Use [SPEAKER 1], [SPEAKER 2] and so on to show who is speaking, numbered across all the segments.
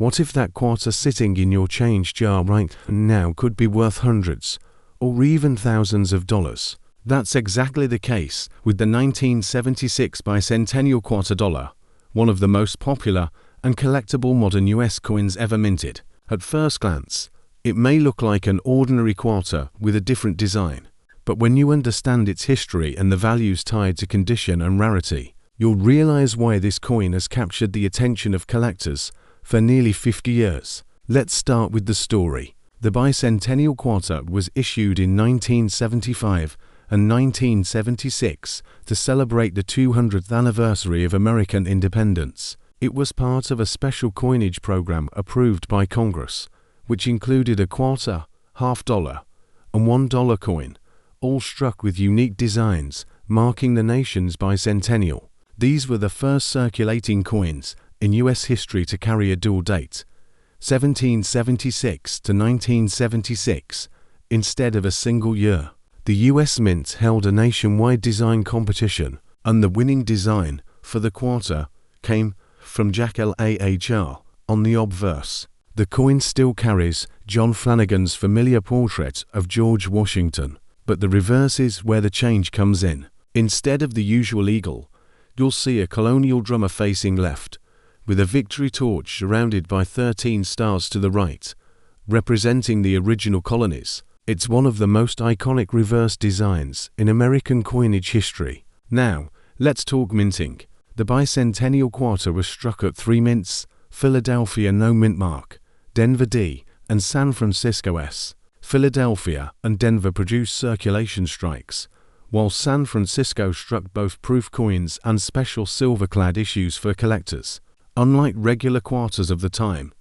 [SPEAKER 1] What if that quarter sitting in your change jar right now could be worth hundreds or even thousands of dollars? That's exactly the case with the 1976 Bicentennial quarter dollar, one of the most popular and collectible modern US coins ever minted. At first glance, it may look like an ordinary quarter with a different design, but when you understand its history and the values tied to condition and rarity, you'll realize why this coin has captured the attention of collectors for nearly 50 years. Let's start with the story. The Bicentennial quarter was issued in 1975 and 1976 to celebrate the 200th anniversary of American independence. It was part of a special coinage program approved by Congress, which included a quarter, $half, and $1 coin, all struck with unique designs marking the nation's bicentennial. These were the first circulating coins in U.S. history to carry a dual date, 1776 to 1976, instead of a single year. The U.S. Mint held a nationwide design competition, and the winning design for the quarter came from Jack Lahr on the obverse. The coin still carries John Flanagan's familiar portrait of George Washington, but the reverse is where the change comes in. Instead of the usual eagle, you'll see a colonial drummer facing left, with a victory torch surrounded by 13 stars to the right, representing the original colonies. It's one of the most iconic reverse designs in American coinage history. Now, let's talk minting. The Bicentennial quarter was struck at 3 mints: Philadelphia no mint mark, Denver D, and San Francisco S. Philadelphia and Denver produced circulation strikes, while San Francisco struck both proof coins and special silver-clad issues for collectors. Unlike regular quarters of the time,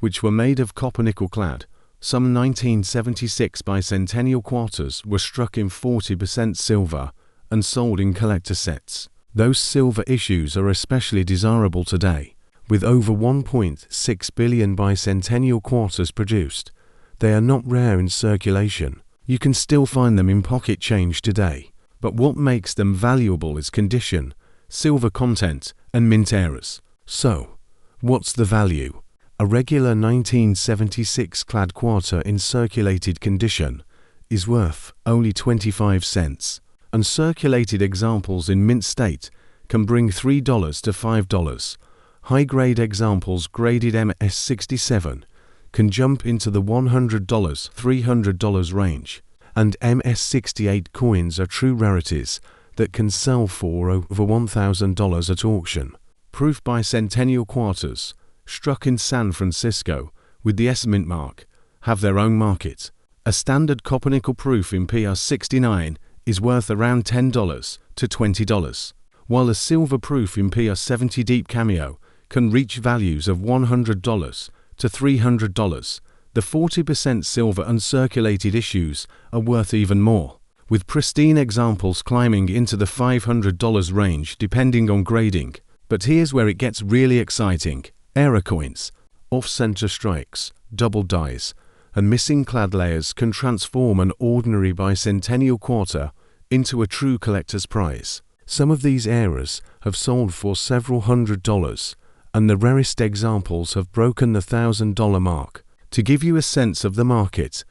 [SPEAKER 1] which were made of copper-nickel clad, some 1976 Bicentennial quarters were struck in 40% silver and sold in collector sets. Those silver issues are especially desirable today. With over 1.6 billion Bicentennial quarters produced, they are not rare in circulation. You can still find them in pocket change today. But what makes them valuable is condition, silver content, and mint errors. So, what's the value? A regular 1976 clad quarter in circulated condition is worth only 25 cents, and circulated examples in mint state can bring $3 to $5. High-grade examples graded MS67 can jump into the $100, $300 range, and MS68 coins are true rarities that can sell for over $1,000 at auction. Proof Bicentennial quarters, struck in San Francisco with the S mint mark, have their own market. A standard copper-nickel proof in PR69 is worth around $10 to $20, while a silver proof in PR70 Deep Cameo can reach values of $100 to $300. The 40% silver uncirculated issues are worth even more, with pristine examples climbing into the $500 range depending on grading. But here's where it gets really exciting. Error coins, off-center strikes, double dies, and missing clad layers can transform an ordinary Bicentennial quarter into a true collector's prize. Some of these errors have sold for several $100s, and the rarest examples have broken the $1,000 mark. To give you a sense of the market,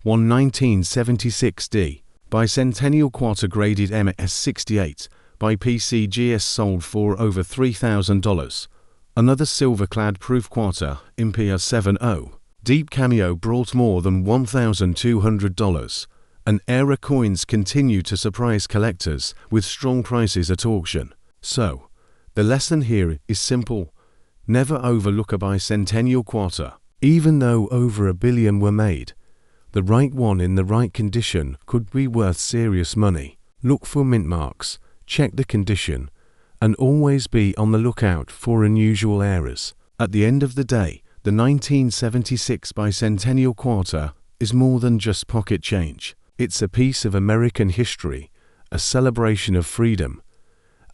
[SPEAKER 1] one 1976D Bicentennial quarter graded MS68 by PCGS sold for over $3,000. Another silver-clad proof quarter in PR70 Deep Cameo brought more than $1,200, and error coins continue to surprise collectors with strong prices at auction. So, the lesson here is simple. Never overlook a Bicentennial quarter. Even though over 1 billion were made, the right one in the right condition could be worth serious money. Look for mint marks, check the condition, and always be on the lookout for unusual errors. At the end of the day, the 1976 Bicentennial quarter is more than just pocket change. It's a piece of American history, a celebration of freedom,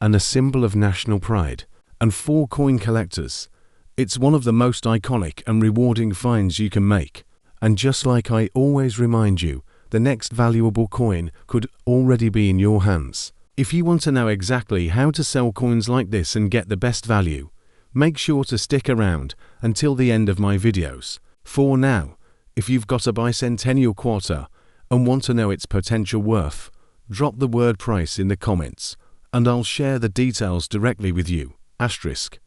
[SPEAKER 1] and a symbol of national pride. And for coin collectors, it's one of the most iconic and rewarding finds you can make. And just like I always remind you, the next valuable coin could already be in your hands. If you want to know exactly how to sell coins like this and get the best value, Make sure to stick around until the end of my videos. For now, if you've got a Bicentennial quarter and want to know its potential worth, drop the word price in the comments and I'll share the details directly with you. Asterisk.